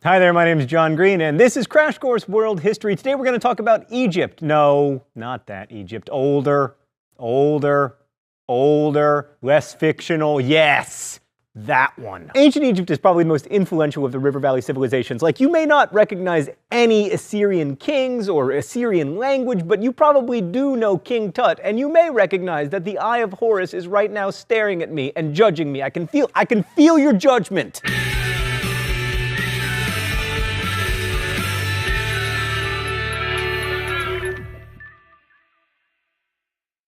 Hi there, my name is John Green, and this is Crash Course World History. Today we're going to talk about Egypt. No, not that Egypt. Older, less fictional. Yes, that one. Ancient Egypt is probably the most influential of the River Valley civilizations. Like, you may not recognize any Assyrian kings or Assyrian language, but you probably do know King Tut, and you may recognize that the Eye of Horus is right now staring at me and judging me. I can feel your judgment.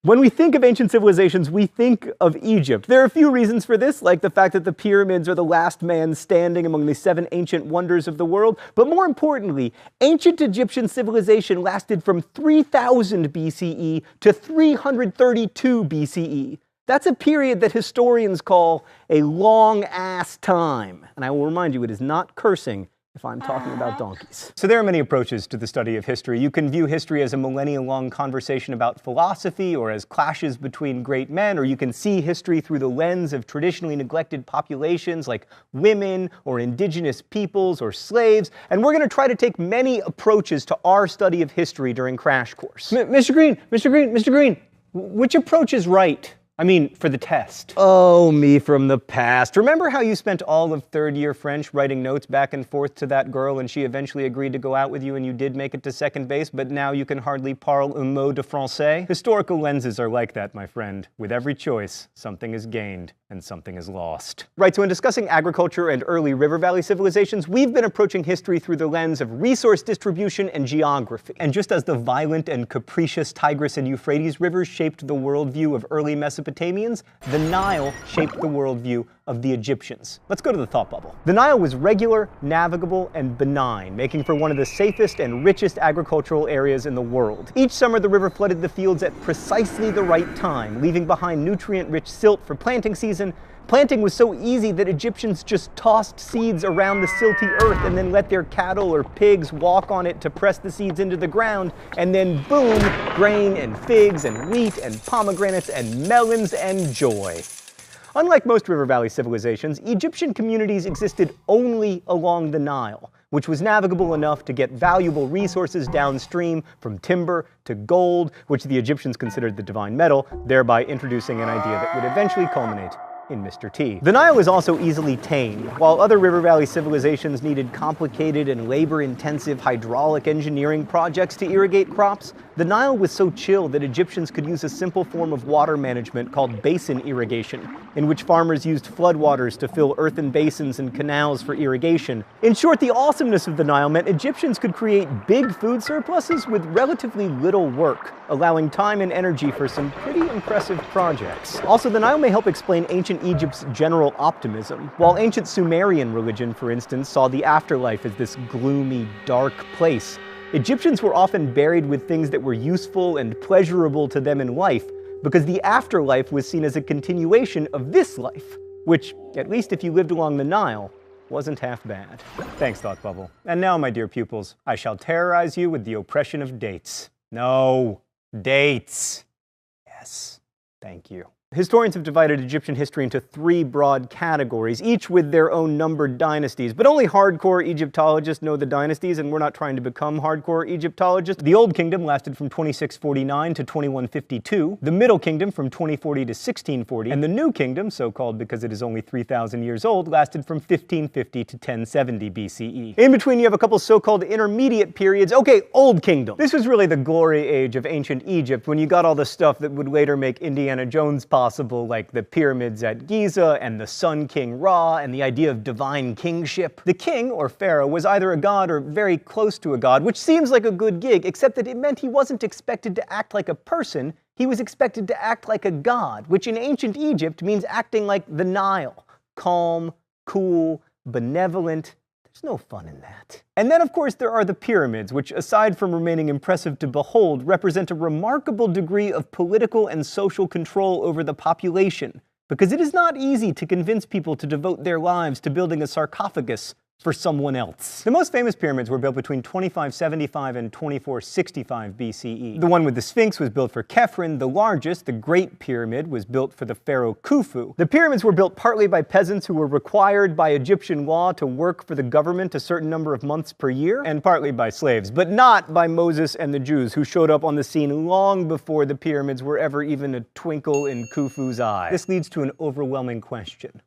When we think of ancient civilizations, we think of Egypt. There are a few reasons for this, like the fact that the pyramids are the last man standing among the 7 ancient wonders of the world. But more importantly, ancient Egyptian civilization lasted from 3000 BCE to 332 BCE. That's a period that historians call a long-ass time. And I will remind you, it is not cursing if I'm talking about donkeys. So there are many approaches to the study of history. You can view history as a millennia-long conversation about philosophy, or as clashes between great men, or you can see history through the lens of traditionally neglected populations like women, or indigenous peoples, or slaves. And we're going to try to take many approaches to our study of history during Crash Course. Mr. Green, which approach is right? I mean, for the test. Oh, me from the past. Remember how you spent all of 3rd year French writing notes back and forth to that girl and she eventually agreed to go out with you and you did make it to 2nd base, but now you can hardly parle un mot de français? Historical lenses are like that, my friend. With every choice, something is gained and something is lost. Right, so in discussing agriculture and early river valley civilizations, we've been approaching history through the lens of resource distribution and geography. And just as the violent and capricious Tigris and Euphrates rivers shaped the worldview of early Mesopotamians, the Nile shaped the worldview of the Egyptians. Let's go to the thought bubble. The Nile was regular, navigable, and benign, making for one of the safest and richest agricultural areas in the world. Each summer, the river flooded the fields at precisely the right time, leaving behind nutrient-rich silt for planting season. Planting was so easy that Egyptians just tossed seeds around the silty earth and then let their cattle or pigs walk on it to press the seeds into the ground, and then boom, grain and figs and wheat and pomegranates and melons and joy. Unlike most river valley civilizations, Egyptian communities existed only along the Nile, which was navigable enough to get valuable resources downstream, from timber to gold, which the Egyptians considered the divine metal, thereby introducing an idea that would eventually culminate in Mr. T. The Nile is also easily tamed. While other river valley civilizations needed complicated and labor-intensive hydraulic engineering projects to irrigate crops, the Nile was so chill that Egyptians could use a simple form of water management called basin irrigation, in which farmers used floodwaters to fill earthen basins and canals for irrigation. In short, the awesomeness of the Nile meant Egyptians could create big food surpluses with relatively little work, allowing time and energy for some pretty impressive projects. Also, the Nile may help explain ancient Egypt's general optimism. While ancient Sumerian religion, for instance, saw the afterlife as this gloomy, dark place, Egyptians were often buried with things that were useful and pleasurable to them in life, because the afterlife was seen as a continuation of this life, which, at least if you lived along the Nile, wasn't half bad. Thanks, Thought Bubble. And now, my dear pupils, I shall terrorize you with the oppression of dates. No, dates. Yes, thank you. Historians have divided Egyptian history into 3 broad categories, each with their own numbered dynasties. But only hardcore Egyptologists know the dynasties, and we're not trying to become hardcore Egyptologists. The Old Kingdom lasted from 2649 to 2152, the Middle Kingdom from 2040 to 1640, and the New Kingdom, so-called because it is only 3,000 years old, lasted from 1550 to 1070 BCE. In between, you have a couple so-called intermediate periods. Okay, Old Kingdom. This was really the glory age of ancient Egypt, when you got all the stuff that would later make Indiana Jones possible, like the pyramids at Giza and the Sun King Ra and the idea of divine kingship. The king, or pharaoh, was either a god or very close to a god, which seems like a good gig, except that it meant he wasn't expected to act like a person, he was expected to act like a god, which in ancient Egypt means acting like the Nile. Calm, cool, benevolent. There's no fun in that. And then, of course, there are the pyramids, which, aside from remaining impressive to behold, represent a remarkable degree of political and social control over the population, because it is not easy to convince people to devote their lives to building a sarcophagus for someone else. The most famous pyramids were built between 2575 and 2465 BCE. The one with the Sphinx was built for Khephren. The largest, the Great Pyramid, was built for the pharaoh Khufu. The pyramids were built partly by peasants who were required by Egyptian law to work for the government a certain number of months per year, and partly by slaves, but not by Moses and the Jews, who showed up on the scene long before the pyramids were ever even a twinkle in Khufu's eye. This leads to an overwhelming question.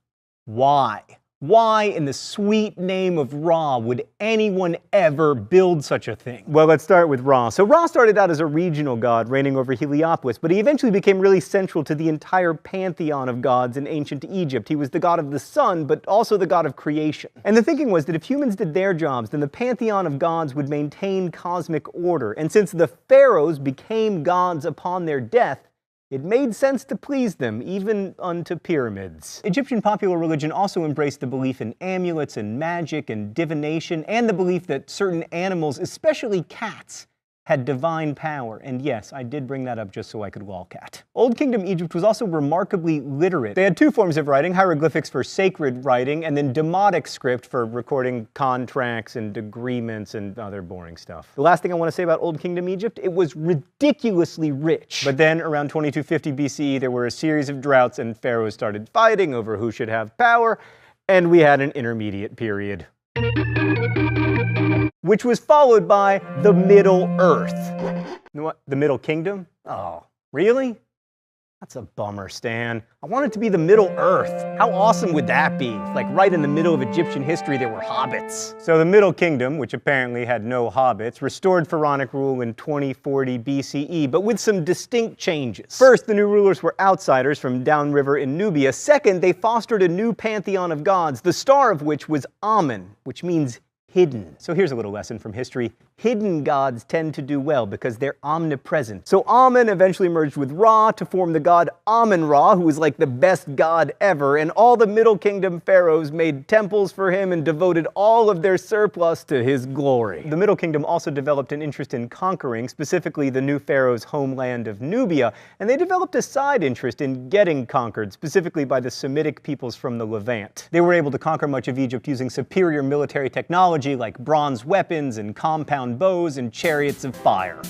Why? Why, in the sweet name of Ra, would anyone ever build such a thing? Well, let's start with Ra. So Ra started out as a regional god reigning over Heliopolis, but he eventually became really central to the entire pantheon of gods in ancient Egypt. He was the god of the sun, but also the god of creation. And the thinking was that if humans did their jobs, then the pantheon of gods would maintain cosmic order. And since the pharaohs became gods upon their death, it made sense to please them, even unto pyramids. Egyptian popular religion also embraced the belief in amulets and magic and divination, and the belief that certain animals, especially cats, had divine power. And yes, I did bring that up just so I could lolcat. Old Kingdom Egypt was also remarkably literate. They had two forms of writing, hieroglyphics for sacred writing, and then demotic script for recording contracts and agreements and other boring stuff. The last thing I want to say about Old Kingdom Egypt, it was ridiculously rich. But then, around 2250 BCE, there were a series of droughts and pharaohs started fighting over who should have power, and we had an intermediate period, which was followed by the Middle Earth. What? The Middle Kingdom? Oh, really? That's a bummer, Stan. I want it to be the Middle Earth. How awesome would that be? Like right in the middle of Egyptian history, there were hobbits. So the Middle Kingdom, which apparently had no hobbits, restored pharaonic rule in 2040 BCE, but with some distinct changes. First, the new rulers were outsiders from downriver in Nubia. Second, they fostered a new pantheon of gods, the star of which was Amen, which means hidden. So here's a little lesson from history. Hidden gods tend to do well because they're omnipresent. So Amen eventually merged with Ra to form the god Amen-Ra, who was like the best god ever, and all the Middle Kingdom pharaohs made temples for him and devoted all of their surplus to his glory. The Middle Kingdom also developed an interest in conquering, specifically the new pharaoh's homeland of Nubia, and they developed a side interest in getting conquered, specifically by the Semitic peoples from the Levant. They were able to conquer much of Egypt using superior military technology like bronze weapons and compound bows and chariots of fire.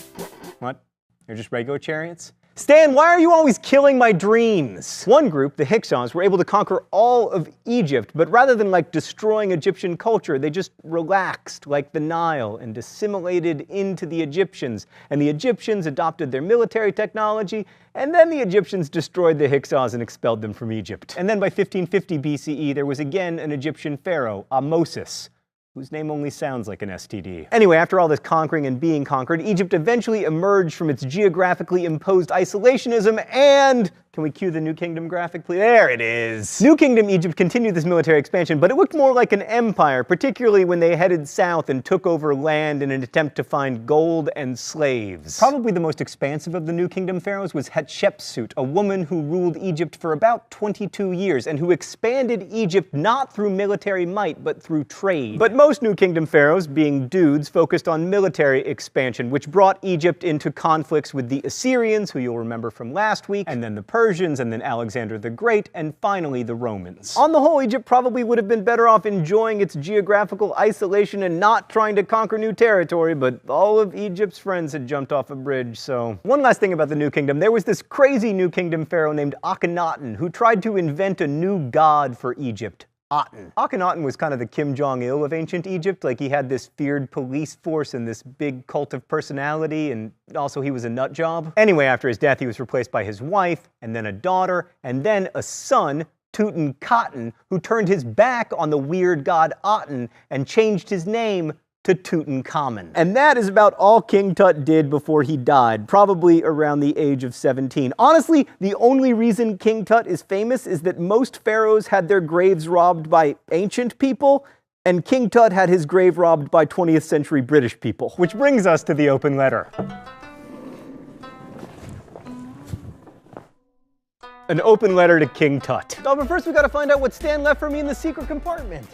What? They're just regular chariots? Stan, why are you always killing my dreams? One group, the Hyksos, were able to conquer all of Egypt, but rather than destroying Egyptian culture, they just relaxed like the Nile and assimilated into the Egyptians. And the Egyptians adopted their military technology, and then the Egyptians destroyed the Hyksos and expelled them from Egypt. And then by 1550 BCE, there was again an Egyptian pharaoh, Ahmosis, whose name only sounds like an STD. Anyway, after all this conquering and being conquered, Egypt eventually emerged from its geographically imposed isolationism and... Can we cue the New Kingdom graphic, please? There it is! New Kingdom Egypt continued this military expansion, but it looked more like an empire, particularly when they headed south and took over land in an attempt to find gold and slaves. Probably the most expansive of the New Kingdom pharaohs was Hatshepsut, a woman who ruled Egypt for about 22 years and who expanded Egypt not through military might, but through trade. But most New Kingdom pharaohs, being dudes, focused on military expansion, which brought Egypt into conflicts with the Assyrians, who you'll remember from last week, and then the Persians, and then Alexander the Great, and finally the Romans. On the whole, Egypt probably would have been better off enjoying its geographical isolation and not trying to conquer new territory, but all of Egypt's friends had jumped off a bridge, so... One last thing about the New Kingdom. There was this crazy New Kingdom pharaoh named Akhenaten who tried to invent a new god for Egypt. Aten. Akhenaten was kind of the Kim Jong-il of ancient Egypt. Like, he had this feared police force and this big cult of personality, and also he was a nut job. Anyway, after his death, he was replaced by his wife, and then a daughter, and then a son, Tutankhaten, who turned his back on the weird god Aten and changed his name to Tutankhamun. And that is about all King Tut did before he died, probably around the age of 17. Honestly, the only reason King Tut is famous is that most pharaohs had their graves robbed by ancient people, and King Tut had his grave robbed by 20th century British people. Which brings us to the open letter. An open letter to King Tut. Oh, but first we gotta find out what Stan left for me in the secret compartment.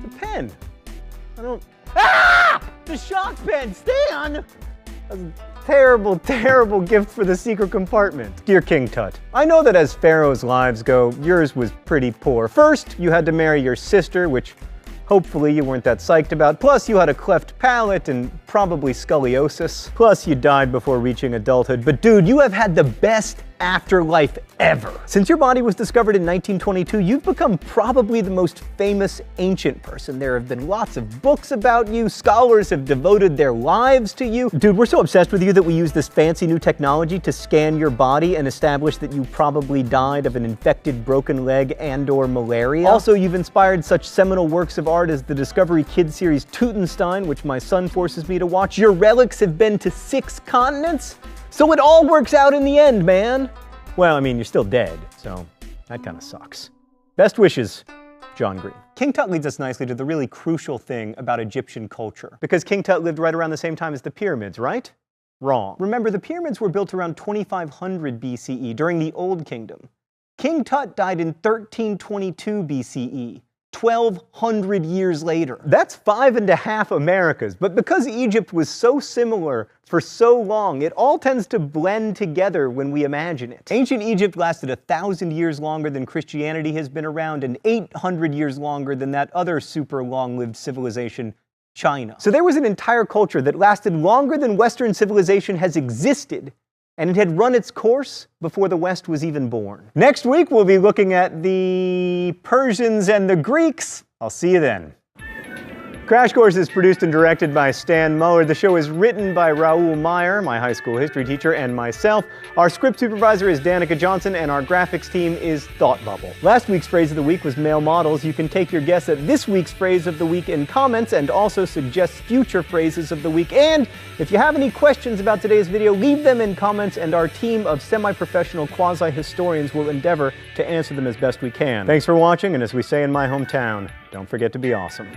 The pen. I don't... Ah! The shock pen! Stan! That's a terrible, terrible gift for the secret compartment. Dear King Tut, I know that as pharaohs' lives go, yours was pretty poor. First, you had to marry your sister, which hopefully you weren't that psyched about. Plus, you had a cleft palate and probably scoliosis. Plus, you died before reaching adulthood. But dude, you have had the best afterlife ever. Since your body was discovered in 1922, you've become probably the most famous ancient person. There have been lots of books about you. Scholars have devoted their lives to you. Dude, we're so obsessed with you that we use this fancy new technology to scan your body and establish that you probably died of an infected broken leg and/or malaria. Also, you've inspired such seminal works of art as the Discovery Kids series Teutonstein, which my son forces me to watch. Your relics have been to 6 continents. So it all works out in the end, man. Well, I mean, you're still dead, so that kind of sucks. Best wishes, John Green. King Tut leads us nicely to the really crucial thing about Egyptian culture. Because King Tut lived right around the same time as the pyramids, right? Wrong. Remember, the pyramids were built around 2500 BCE during the Old Kingdom. King Tut died in 1322 BCE. 1,200 years later. That's 5.5 Americas, but because Egypt was so similar for so long, it all tends to blend together when we imagine it. Ancient Egypt lasted 1,000 years longer than Christianity has been around, and 800 years longer than that other super long-lived civilization, China. So there was an entire culture that lasted longer than Western civilization has existed, and it had run its course before the West was even born. Next week, we'll be looking at the Persians and the Greeks. I'll see you then. Crash Course is produced and directed by Stan Muller. The show is written by Raoul Meyer, my high school history teacher, and myself. Our script supervisor is Danica Johnson, and our graphics team is Thought Bubble. Last week's phrase of the week was male models. You can take your guess at this week's phrase of the week in comments and also suggest future phrases of the week. And if you have any questions about today's video, leave them in comments, and our team of semi-professional quasi-historians will endeavor to answer them as best we can. Thanks for watching, and as we say in my hometown, don't forget to be awesome.